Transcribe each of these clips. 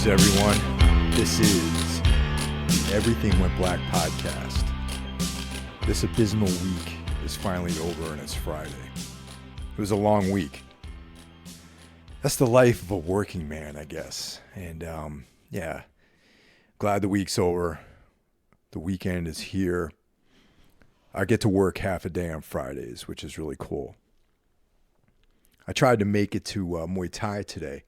Greetings, everyone. This is the Everything Went Black podcast. This abysmal week is finally over and it's Friday. It was a long week. That's the life of a working man, I guess. And glad the week's over. The weekend is here. I get to work half a day on Fridays, which is really cool. I tried to make it to Muay Thai today.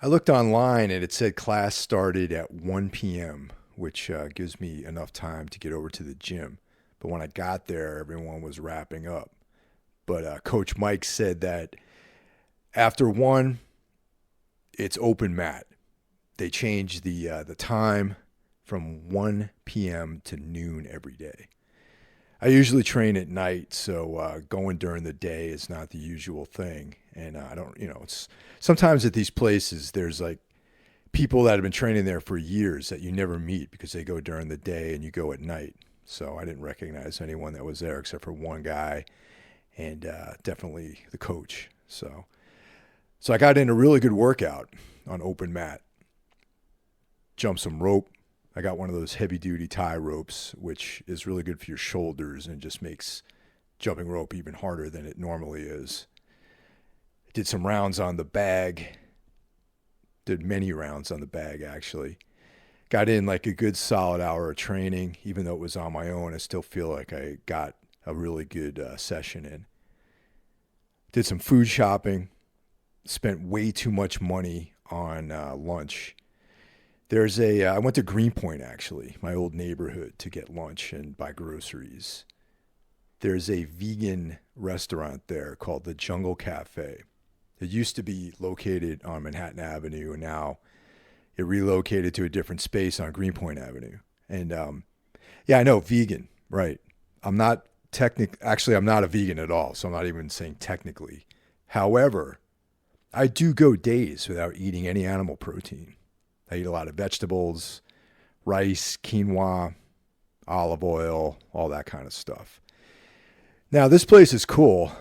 I looked online and it said class started at 1 p.m., which gives me enough time to get over to the gym. But when I got there, everyone was wrapping up. But Coach Mike said that after 1, it's open mat. They changed the time from 1 p.m. to noon every day. I usually train at night, so going during the day is not the usual thing. And I don't, it's sometimes at these places, there's like people that have been training there for years that you never meet because they go during the day and you go at night. So I didn't recognize anyone that was there except for one guy and definitely the coach. So I got in a really good workout on open mat. Jumped some rope. I got one of those heavy-duty tie ropes, which is really good for your shoulders and just makes jumping rope even harder than it normally is. Did some rounds on the bag. Did many rounds on the bag, actually. Got in like a good solid hour of training. Even though it was on my own, I still feel like I got a really good session in. Did some food shopping. Spent way too much money on lunch. I went to Greenpoint, actually, my old neighborhood, to get lunch and buy groceries. There's a vegan restaurant there called the Jungle Cafe. It used to be located on Manhattan Avenue, and now it relocated to a different space on Greenpoint Avenue. And I know, vegan, right. I'm not a vegan at all, so I'm not even saying technically. However, I do go days without eating any animal protein. I eat a lot of vegetables, rice, quinoa, olive oil, all that kind of stuff. Now, this place is cool.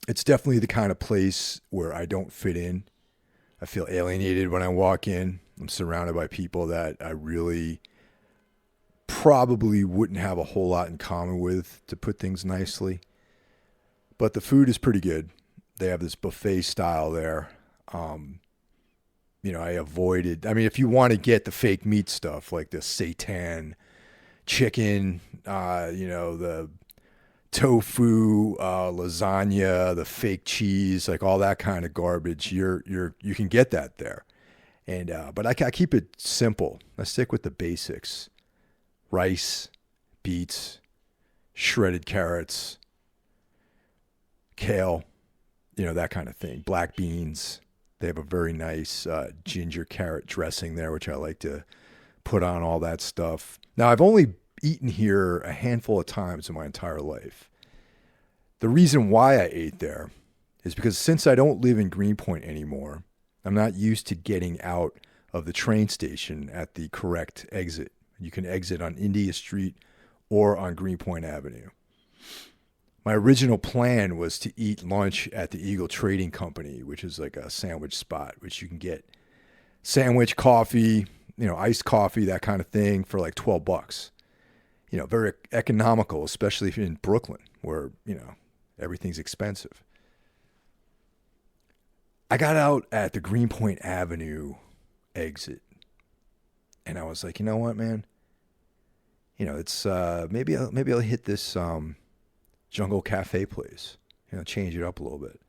It's definitely the kind of place where I don't fit in. I feel alienated when I walk in. I'm surrounded by people that I really probably wouldn't have a whole lot in common with, to put things nicely. But the food is pretty good. They have this buffet style there. I avoided, if you want to get the fake meat stuff like the seitan chicken, the tofu, lasagna, the fake cheese, like all that kind of garbage, you can get that there. And but I keep it simple. I stick with the basics: rice, beets, shredded carrots, kale, that kind of thing. Black beans. They have a very nice ginger carrot dressing there, which I like to put on all that stuff. Now, I've only eaten here a handful of times in my entire life. The reason why I ate there is because since I don't live in Greenpoint anymore, I'm not used to getting out of the train station at the correct exit. You can exit on India Street or on Greenpoint Avenue. My original plan was to eat lunch at the Eagle Trading Company, which is like a sandwich spot, which you can get sandwich, coffee, iced coffee, that kind of thing for like $12. Very economical, especially if you're in Brooklyn where, everything's expensive. I got out at the Greenpoint Avenue exit and I was like, you know what, man? It's maybe I'll hit this Jungle Cafe place, change it up a little bit.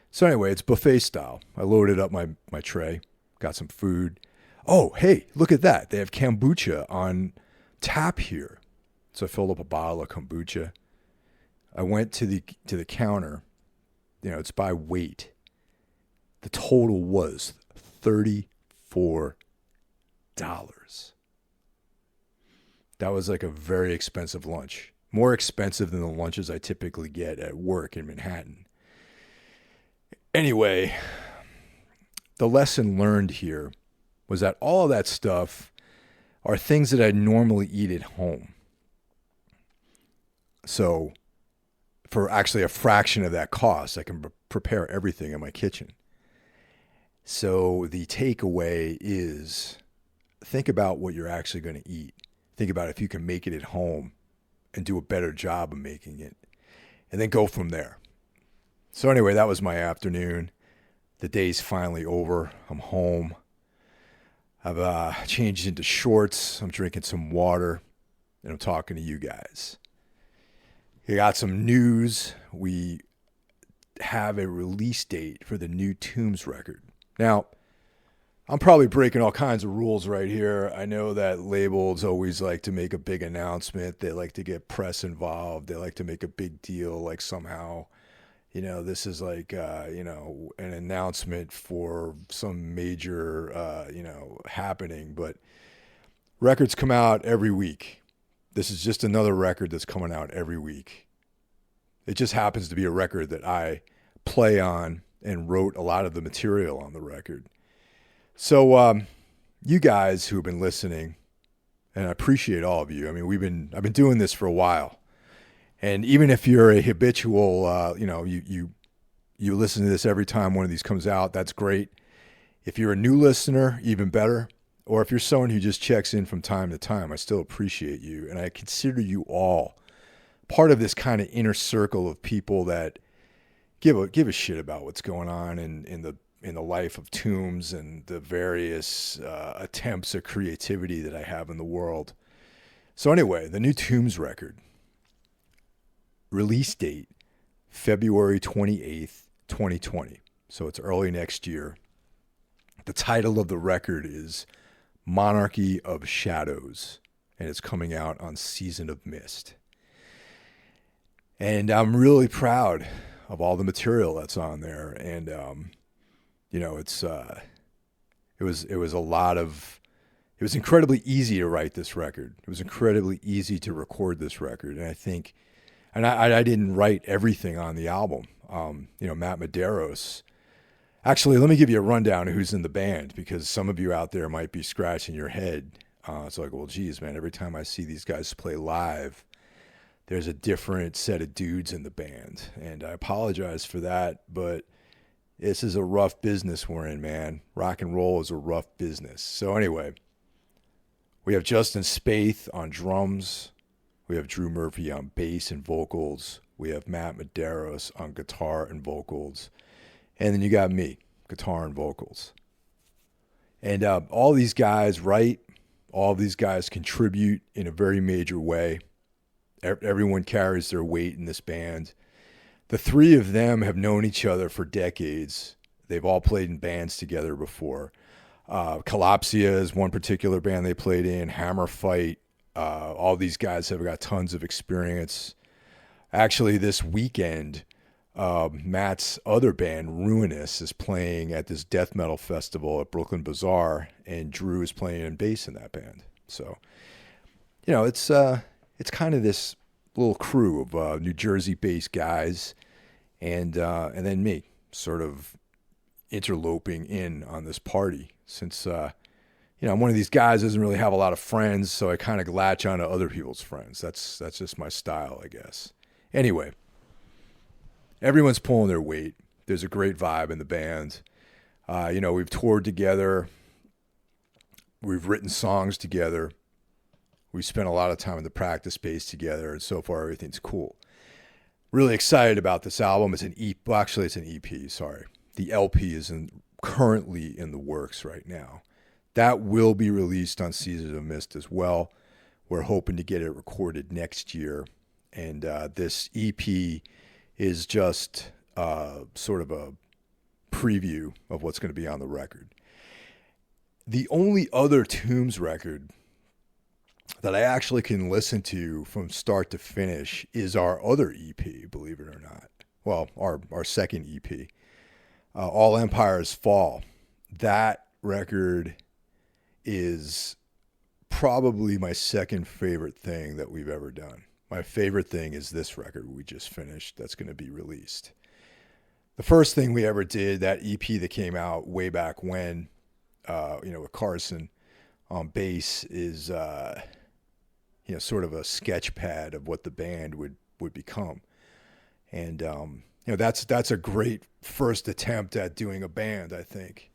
So anyway, it's buffet style. I loaded up my tray, got some food. Oh, hey, look at that. They have kombucha on tap here. So I filled up a bottle of kombucha. I went to the counter. It's by weight. The total was $34. That was like a very expensive lunch. More expensive than the lunches I typically get at work in Manhattan. Anyway, the lesson learned here was that all of that stuff are things that I normally eat at home. So for actually a fraction of that cost, I can prepare everything in my kitchen. So the takeaway is think about what you're actually going to eat. Think about if you can make it at home and do a better job of making it, and then go from there. So anyway, that was my afternoon. The day's finally over. I'm home. I've changed into shorts. I'm drinking some water, and I'm talking to you guys. We got some news. We have a release date for the new Tombs record. Now, I'm probably breaking all kinds of rules right here. I know that labels always like to make a big announcement. They like to get press involved. They like to make a big deal, like somehow, this is like, an announcement for some major, happening. But records come out every week. This is just another record that's coming out every week. It just happens to be a record that I play on and wrote a lot of the material on the record. So you guys who have been listening, and I appreciate all of you. I mean, I've been doing this for a while. And even if you're a habitual, you listen to this every time one of these comes out, that's great. If you're a new listener, even better. Or if you're someone who just checks in from time to time, I still appreciate you. And I consider you all part of this kind of inner circle of people that give a shit about what's going on in the life of Tombs and the various attempts at creativity that I have in the world. So anyway, the new Tombs record. Release date, February 28th, 2020. So it's early next year. The title of the record is Monarchy of Shadows, and it's coming out on Season of Mist. And I'm really proud of all the material that's on there. And, it was incredibly easy to write this record. It was incredibly easy to record this record. And I think, and I didn't write everything on the album. Matt Medeiros. Actually, let me give you a rundown of who's in the band, because some of you out there might be scratching your head. It's like, well, geez, man, every time I see these guys play live, there's a different set of dudes in the band. And I apologize for that, but this is a rough business we're in, man. Rock and roll is a rough business. So anyway, we have Justin Spaeth on drums. We have Drew Murphy on bass and vocals. We have Matt Medeiros on guitar and vocals. And then you got me, guitar and vocals. And all these guys write. All these guys contribute in a very major way. Everyone carries their weight in this band. The three of them have known each other for decades. They've all played in bands together before. Collapsia is one particular band they played in. Hammer Fight. All these guys have got tons of experience. Actually, this weekend, Matt's other band, Ruinous, is playing at this death metal festival at Brooklyn Bazaar, and Drew is playing in bass in that band. So, it's kind of this little crew of New Jersey-based guys, and then me, sort of interloping in on this party. Since I'm one of these guys who doesn't really have a lot of friends, so I kind of latch onto other people's friends. That's just my style, I guess. Anyway, everyone's pulling their weight. There's a great vibe in the band. We've toured together. We've written songs together. We spent a lot of time in the practice space together, and so far everything's cool. Really excited about this album. It's an EP. Well, actually, it's an EP. Sorry, the LP is currently in the works right now. That will be released on Season of Mist as well. We're hoping to get it recorded next year, and this EP is just sort of a preview of what's going to be on the record. The only other Tombs record that I actually can listen to from start to finish is our other EP, believe it or not. Well, our second EP, All Empires Fall. That record is probably my second favorite thing that we've ever done. My favorite thing is this record we just finished that's going to be released. The first thing we ever did, that EP that came out way back when, with Carson on bass, is sort of a sketch pad of what the band would become. And that's a great first attempt at doing a band, I think.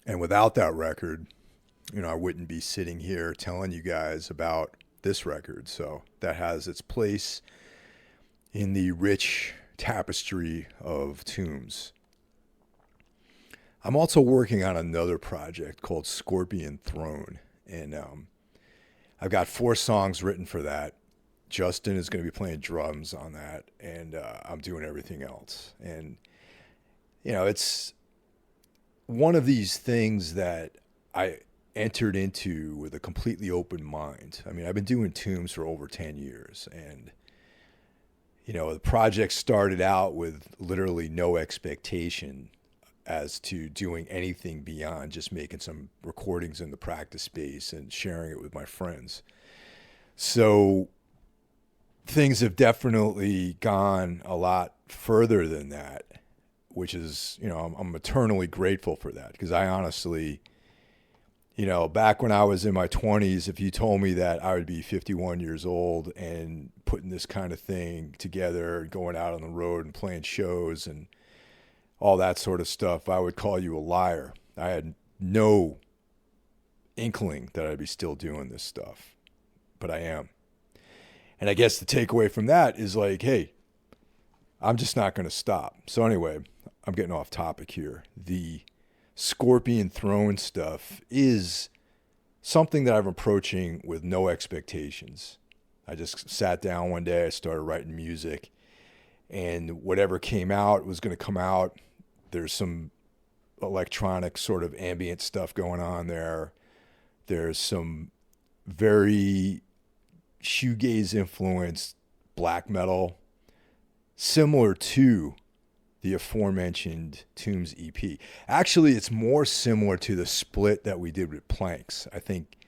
And without that record, I wouldn't be sitting here telling you guys about this record. So that has its place in the rich tapestry of Tombs. I'm also working on another project called Scorpion Throne, and I've got 4 songs written for that. Justin is going to be playing drums on that, and I'm doing everything else. And it's one of these things that I entered into with a completely open mind. I mean, I've been doing Tombs for over 10 years, and the project started out with literally no expectation as to doing anything beyond just making some recordings in the practice space and sharing it with my friends. So things have definitely gone a lot further than that, which is, I'm eternally grateful for that, because I honestly, back when I was in my 20s, if you told me that I would be 51 years old and putting this kind of thing together, going out on the road and playing shows and all that sort of stuff, I would call you a liar. I had no inkling that I'd be still doing this stuff, but I am. And I guess the takeaway from that is like, hey, I'm just not going to stop. So anyway, I'm getting off topic here. The Scorpion Throne stuff is something that I'm approaching with no expectations. I just sat down one day, I started writing music, and whatever came out was going to come out. There's some electronic sort of ambient stuff going on there. There's some very shoegaze influenced black metal, similar to the aforementioned Tombs EP. Actually, it's more similar to the split that we did with Planks. I think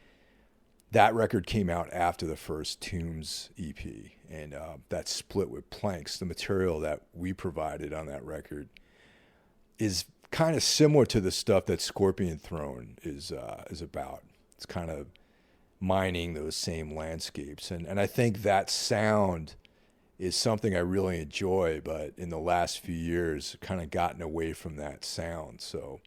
that record came out after the first Tombs EP, and that split with Planks, the material that we provided on that record, is kind of similar to the stuff that Scorpion Throne is about. It's kind of mining those same landscapes, and I think that sound is something I really enjoy, but in the last few years, kind of gotten away from that sound. So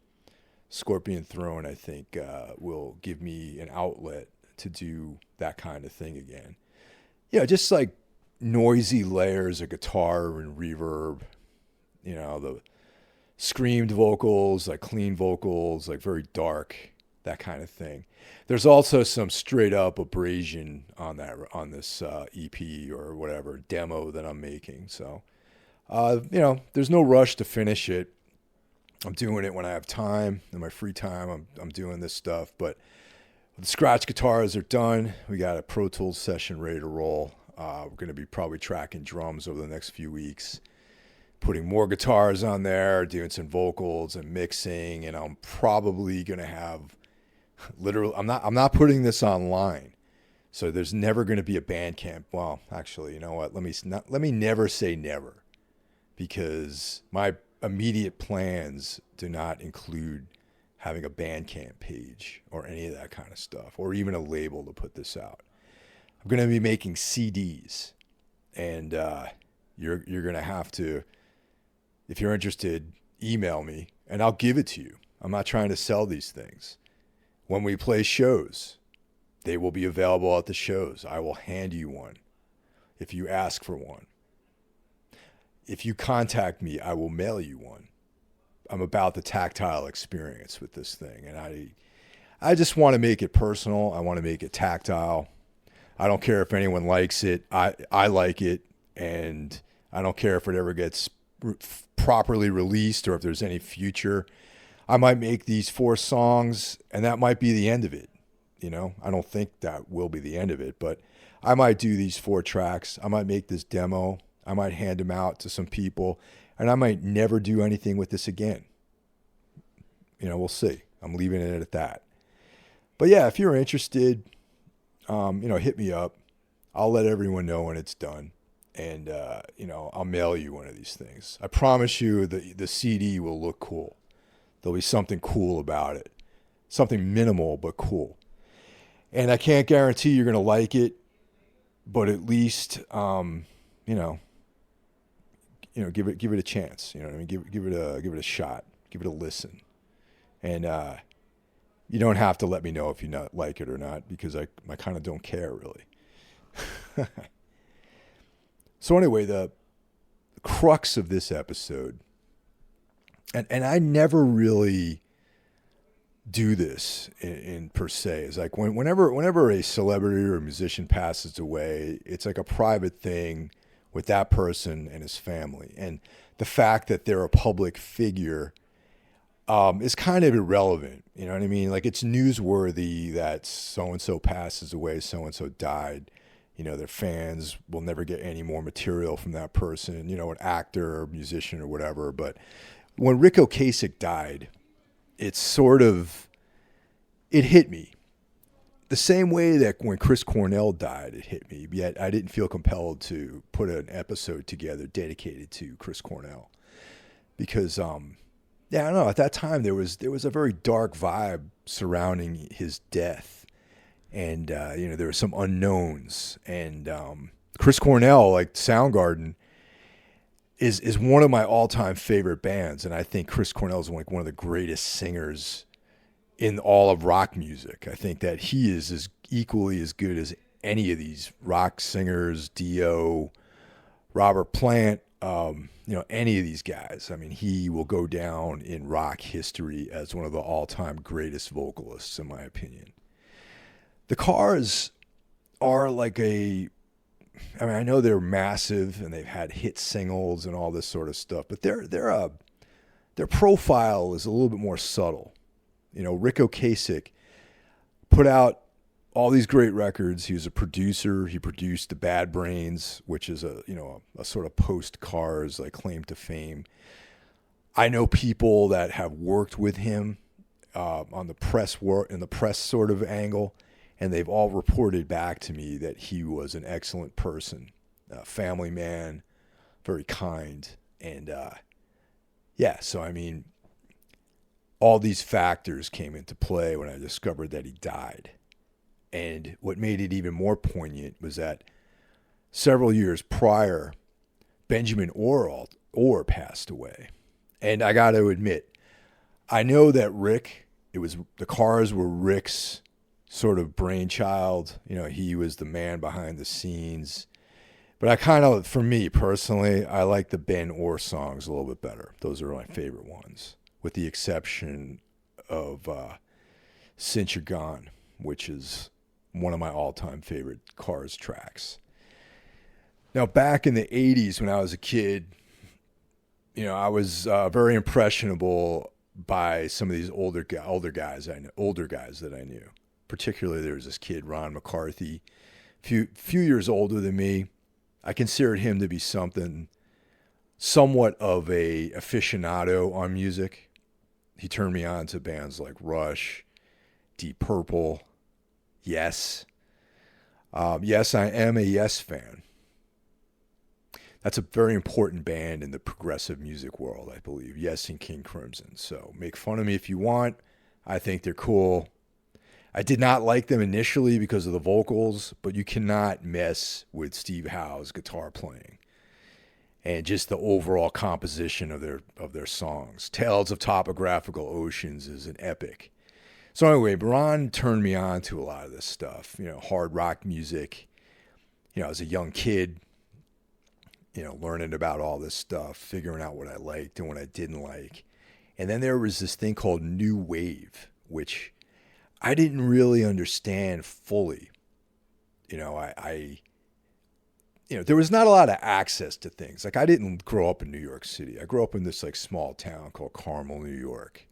Scorpion Throne, I think, will give me an outlet to do that kind of thing again. Just like noisy layers of guitar and reverb, the screamed vocals, like clean vocals, like very dark, that kind of thing. There's also some straight up abrasion on this EP or whatever demo that I'm making. So, there's no rush to finish it. I'm doing it when I have time. In my free time, I'm doing this stuff. But the scratch guitars are done. We got a Pro Tools session ready to roll. We're going to be probably tracking drums over the next few weeks, putting more guitars on there, doing some vocals and mixing, and I'm probably going to have I'm not putting this online, so there's never going to be a Bandcamp. Well, actually, you know what? Let me never say never, because my immediate plans do not include having a Bandcamp page or any of that kind of stuff, or even a label to put this out. I'm going to be making CDs, and you're going to have to, if you're interested, email me, and I'll give it to you. I'm not trying to sell these things. When we play shows, they will be available at the shows. I will hand you one if you ask for one. If you contact me, I will mail you one. I'm about the tactile experience with this thing, and I just want to make it personal. I want to make it tactile. I don't care if anyone likes it. I like it, and I don't care if it ever gets properly released or if there's any future. I might make these 4 songs, and that might be the end of it. I don't think that will be the end of it, but I might do these 4 tracks. I might make this demo. I might hand them out to some people, and I might never do anything with this again. We'll see. I'm leaving it at that. But yeah, if you're interested, hit me up. I'll let everyone know when it's done, and I'll mail you one of these things. I promise you the CD will look cool. There'll be something cool about it. Something minimal, but cool. And I can't guarantee you're going to like it, but at least, give it a chance. You know what I mean? Give it a shot. Give it a listen. And you don't have to let me know if you not like it or not, because I kind of don't care really. So anyway, the crux of this episode, and I never really do this in per se, is like whenever a celebrity or a musician passes away, it's like a private thing with that person and his family. And the fact that they're a public figure is kind of irrelevant. You know what I mean? Like, it's newsworthy that so-and-so passes away, so-and-so died. You know, their fans will never get any more material from that person, you know, an actor or musician or whatever. But when Ric Ocasek died, it hit me. The same way that when Chris Cornell died, it hit me. Yet I didn't feel compelled to put an episode together dedicated to Chris Cornell. Because, I don't know, at that time there was a very dark vibe surrounding his death. And, there were some unknowns. And Chris Cornell, like Soundgarden, is one of my all-time favorite bands. And I think Chris Cornell is like one of the greatest singers in all of rock music. I think that he is as equally as good as any of these rock singers, Dio, Robert Plant, any of these guys. I mean, he will go down in rock history as one of the all-time greatest vocalists, in my opinion. The Cars are like I know they're massive and they've had hit singles and all this sort of stuff, but their profile is a little bit more subtle. You know, Ric Ocasek put out all these great records. He was a producer. He produced the Bad Brains, which is a sort of post-Cars like claim to fame. I know people that have worked with him on the press in the press sort of angle, and they've all reported back to me that he was an excellent person, a family man, very kind, and so I mean, all these factors came into play when I discovered that he died. And what made it even more poignant was that several years prior, Benjamin Orr passed away. And I got to admit, I know that the Cars were Ric's sort of brainchild. You know, he was the man behind the scenes. But for me personally, I like the Ben Orr songs a little bit better. Those are my favorite ones, with the exception of Since You're Gone, which is one of my all-time favorite Cars tracks. Now, back in the 80s when I was a kid, I was very impressionable by some of these older guys that I knew. Particularly, there was this kid, Ron McCarthy, few years older than me. I considered him to be somewhat of a aficionado on music. He turned me on to bands like Rush, Deep Purple, Yes. Yes, I am a Yes fan. That's a very important band in the progressive music world, I believe. Yes and King Crimson. So make fun of me if you want. I think they're cool. I did not like them initially because of the vocals, but you cannot mess with Steve Howe's guitar playing and just the overall composition of their songs. Tales of Topographical Oceans is an epic. So anyway, Ron turned me on to a lot of this stuff, hard rock music. As a young kid, learning about all this stuff, figuring out what I liked and what I didn't like. And then there was this thing called New Wave, which I didn't really understand fully. There was not a lot of access to things. Like, I didn't grow up in New York City. I grew up in this like small town called Carmel, New York.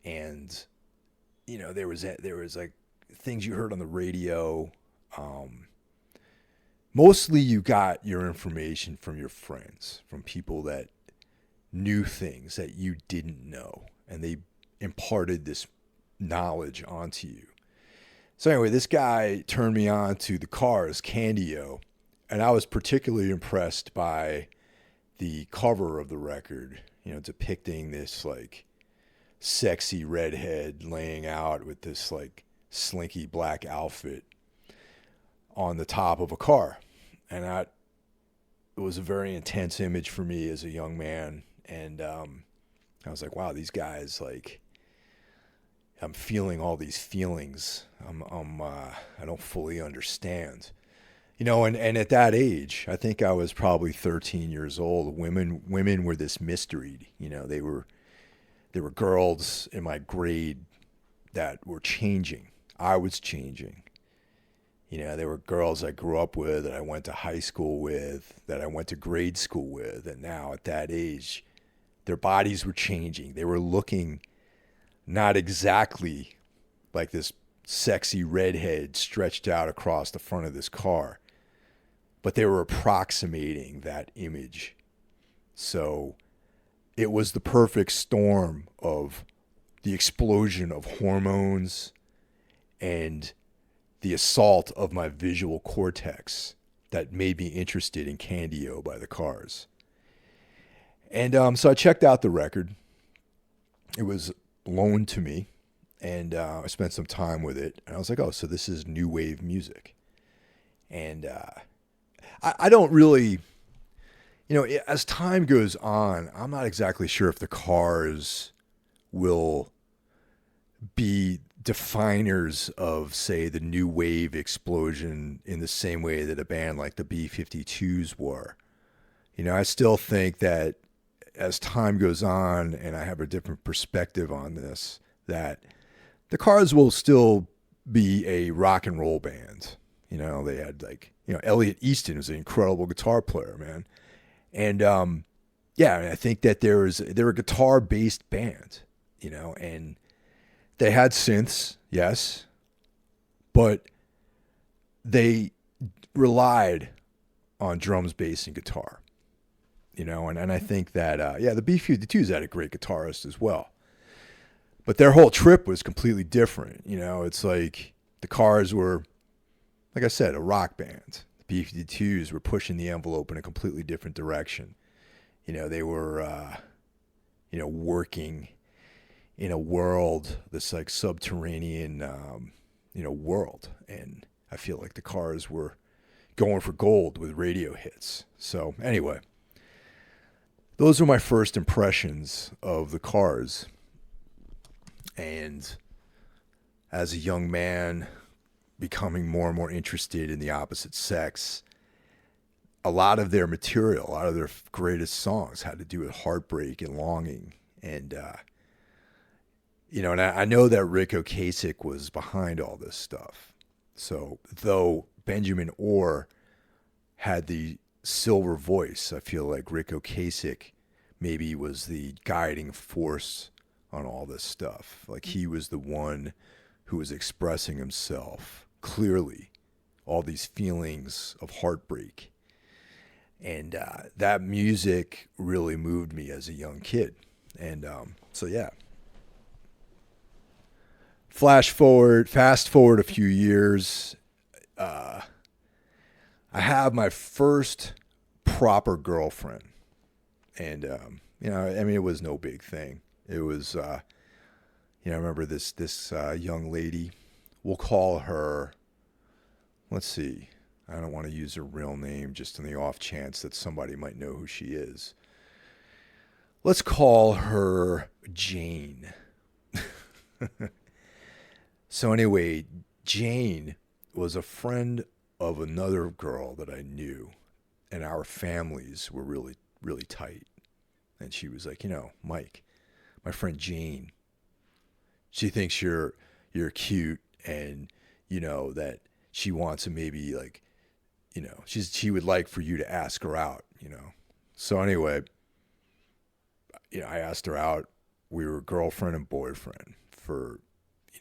And there was like things you heard on the radio. Mostly you got your information from your friends, from people that knew things that you didn't know, and they imparted this knowledge onto you. So anyway, this guy turned me on to the Cars, Candio, and I was particularly impressed by the cover of the record, depicting this like sexy redhead laying out with this like slinky black outfit on the top of a car. And it was a very intense image for me as a young man. And I was like, wow, these guys, like, I'm feeling all these feelings. I don't fully understand. And at that age, I think I was probably 13 years old. Women were this mystery. There were girls in my grade that were changing. I was changing. There were girls I grew up with, that I went to high school with, that I went to grade school with, and now at that age, their bodies were changing. They were looking not exactly like this sexy redhead stretched out across the front of this car, but they were approximating that image. So it was the perfect storm of the explosion of hormones and the assault of my visual cortex that made me interested in Candy-O by the Cars. And so I checked out the record. It was loaned to me, and I spent some time with it. And I was like, oh, so this is new wave music. And I don't really, as time goes on, I'm not exactly sure if the Cars will be definers of, say, the new wave explosion in the same way that a band like the B-52s were. I still think that as time goes on and I have a different perspective on this, that the Cars will still be a rock and roll band. They had Elliot Easton was an incredible guitar player, man. And I think that they're a guitar based band, and they had synths, yes, but they relied on drums, bass, and guitar. And I think that, the B-52s had a great guitarist as well. But their whole trip was completely different. It's like the Cars were, like I said, a rock band. The B-52s were pushing the envelope in a completely different direction. They were, working in a world, this like subterranean, world. And I feel like the Cars were going for gold with radio hits. So anyway, those were my first impressions of the Cars. And as a young man, becoming more and more interested in the opposite sex, a lot of their material, a lot of their greatest songs had to do with heartbreak and longing. And, and I know that Ric Ocasek was behind all this stuff. So though Benjamin Orr had the silver voice, I feel like Ric Ocasek maybe was the guiding force on all this stuff. Like he was the one who was expressing himself clearly, all these feelings of heartbreak. And that music really moved me as a young kid. And fast forward a few years, I have my first proper girlfriend. And, it was no big thing. It was, I remember this young lady, we'll call her, let's see, I don't want to use her real name just in the off chance that somebody might know who she is. Let's call her Jane. So anyway, Jane was a friend of another girl that I knew, and our families were really, really tight. And she was like, Mike, my friend Jane, she thinks you're cute, and that she wants to maybe like, she would like for you to ask her out, So anyway, I asked her out. We were girlfriend and boyfriend for,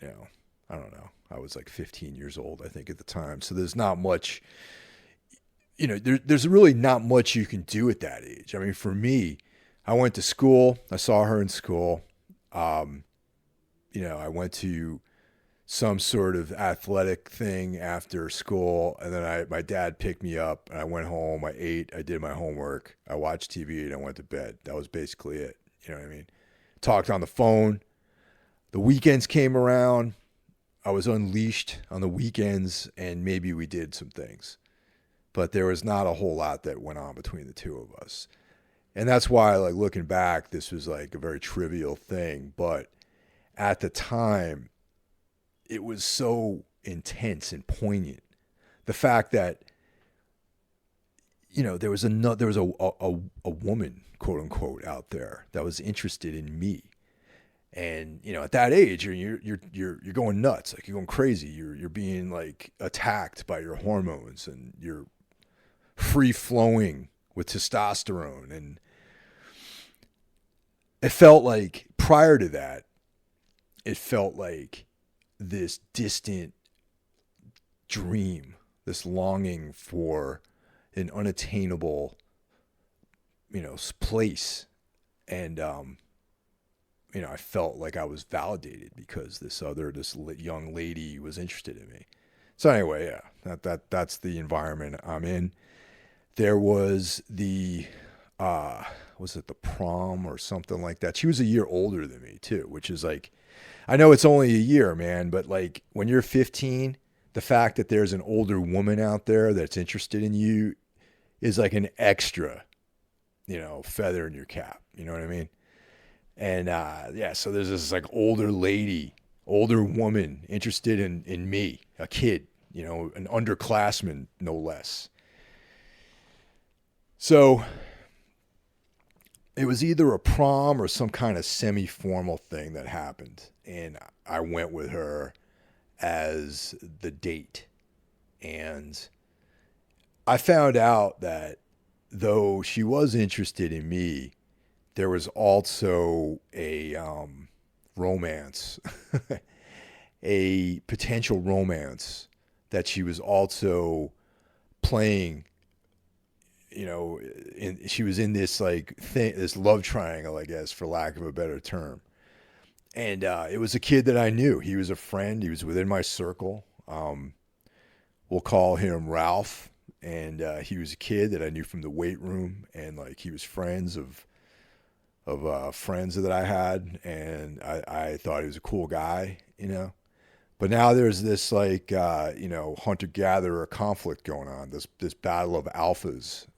I don't know. I was like 15 years old, I think, at the time. So there's not much, there's really not much you can do at that age. I mean, for me, I went to school. I saw her in school. I went to some sort of athletic thing after school, and then my dad picked me up, and I went home. I ate. I did my homework. I watched TV, and I went to bed. That was basically it. You know what I mean? Talked on the phone. The weekends came around. I was unleashed on the weekends, and maybe we did some things. but there was not a whole lot that went on between the two of us. And that's why, like, looking back, this was like a very trivial thing. But at the time, it was so intense and poignant. The fact that, there was a woman, quote unquote, out there that was interested in me. And, at that age, you're going nuts. Like, you're going crazy. You're being, like, attacked by your hormones, and you're free flowing with testosterone. And it felt like, prior to that, it felt like this distant dream, this longing for an unattainable, place. And, I felt like I was validated because this young lady was interested in me. So anyway, yeah, that's the environment I'm in. There was was it the prom or something like that? She was a year older than me too, which is like, I know it's only a year, man, but like when you're 15, the fact that there's an older woman out there that's interested in you is like an extra, feather in your cap. You know what I mean? And so there's this like older woman interested in me, a kid, an underclassman, no less. So it was either a prom or some kind of semi-formal thing that happened. And I went with her as the date. And I found out that though she was interested in me, there was also a romance, a potential romance that she was also playing. She was in this like thing, this love triangle, I guess, for lack of a better term. And it was a kid that I knew. He was a friend. He was within my circle. We'll call him Ralph. And he was a kid that I knew from the weight room, and like he was friends of friends that I had, and I thought he was a cool guy, But now there's this like hunter-gatherer conflict going on, this battle of alphas,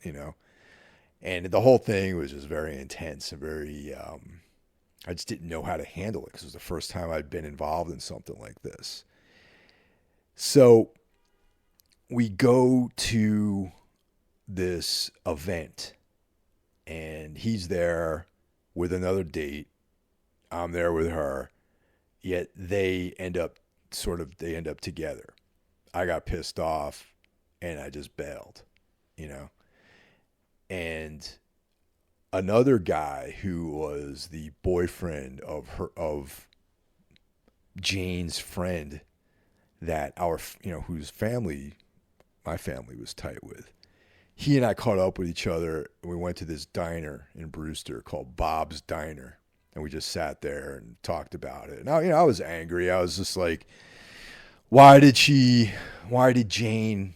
and the whole thing was just very intense and very. I just didn't know how to handle it because it was the first time I'd been involved in something like this. So we go to this event, and he's there with another date. I'm there with her, yet they end up together. I got pissed off and I just bailed, and another guy who was the boyfriend of Jane's friend that whose family, my family was tight with. He and I caught up with each other, and we went to this diner in Brewster called Bob's Diner, and we just sat there and talked about it. Now, I was angry. I was just like, why did Jane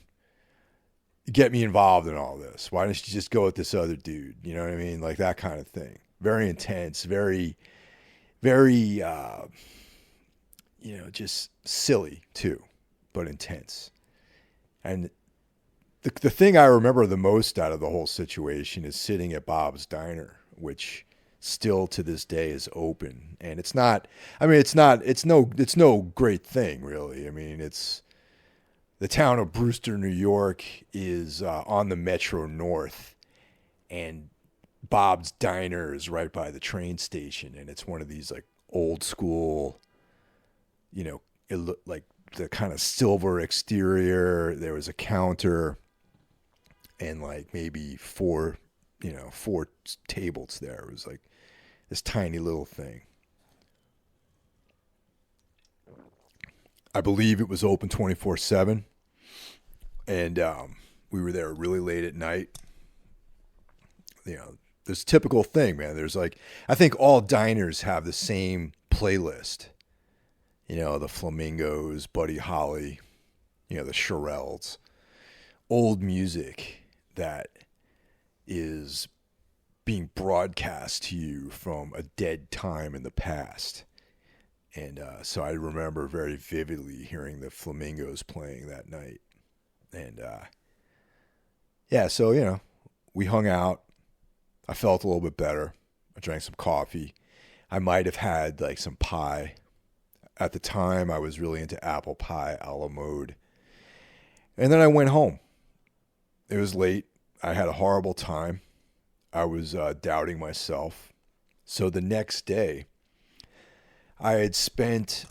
get me involved in all this? Why didn't she just go with this other dude? You know what I mean? Like that kind of thing. Very intense, very, very, just silly too, but intense. And the thing I remember the most out of the whole situation is sitting at Bob's Diner, which still to this day is open. And it's no great thing really. I mean, it's the town of Brewster, New York is on the Metro North, and Bob's Diner is right by the train station. And it's one of these like old school, it looked like the kind of silver exterior. There was a counter and like maybe four tables there. It was like this tiny little thing. I believe it was open 24/7, and we were there really late at night. This typical thing, man. There's like, I think all diners have the same playlist. The Flamingos, Buddy Holly, the Shirelles, old music that is being broadcast to you from a dead time in the past. And so I remember very vividly hearing the Flamingos playing that night. And yeah, so, we hung out. I felt a little bit better. I drank some coffee. I might have had like some pie. At the time, I was really into apple pie a la mode. And then I went home. It was late. I had a horrible time. I was doubting myself. So the next day, I had spent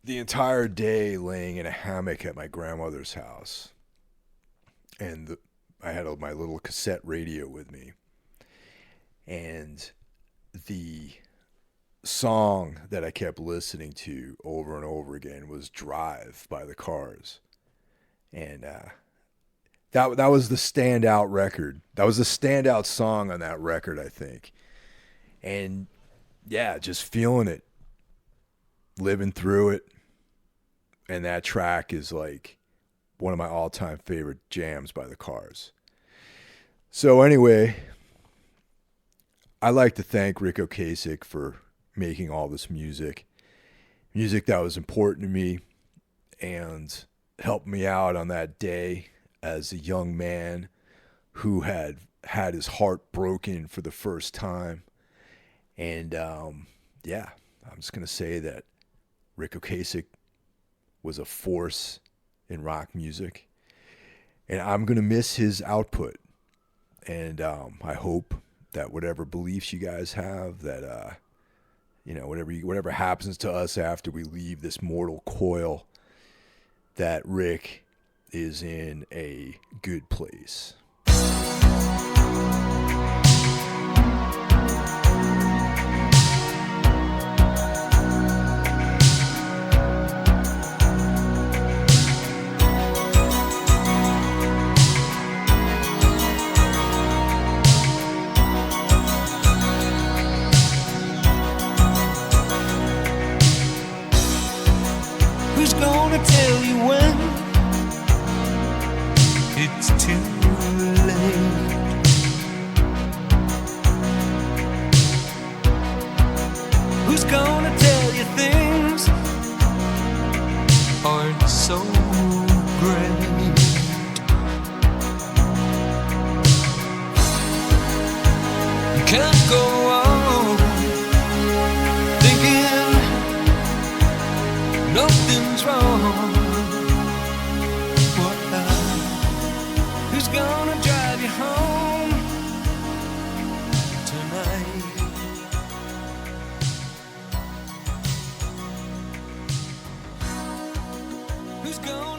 the entire day laying in a hammock at my grandmother's house. And I had my little cassette radio with me. And the song that I kept listening to over and over again was Drive by the Cars. And that was the standout record. That was the standout song on that record, I think. And yeah, just feeling it, living through it. And that track is like one of my all-time favorite jams by the Cars. So anyway, I'd like to thank Ric Ocasek for making all this music that was important to me and helped me out on that day as a young man who had his heart broken for the first time. And yeah, I'm just going to say that Ric Ocasek was a force in rock music, and I'm going to miss his output. And I hope that whatever beliefs you guys have, that whatever happens to us after we leave this mortal coil, that Rick is in a good place. Who's gonna tell you when it's too late? Who's gonna tell you things aren't so great? You can't go on thinking nothing's wrong. Who's gonna drive you home tonight? Who's gonna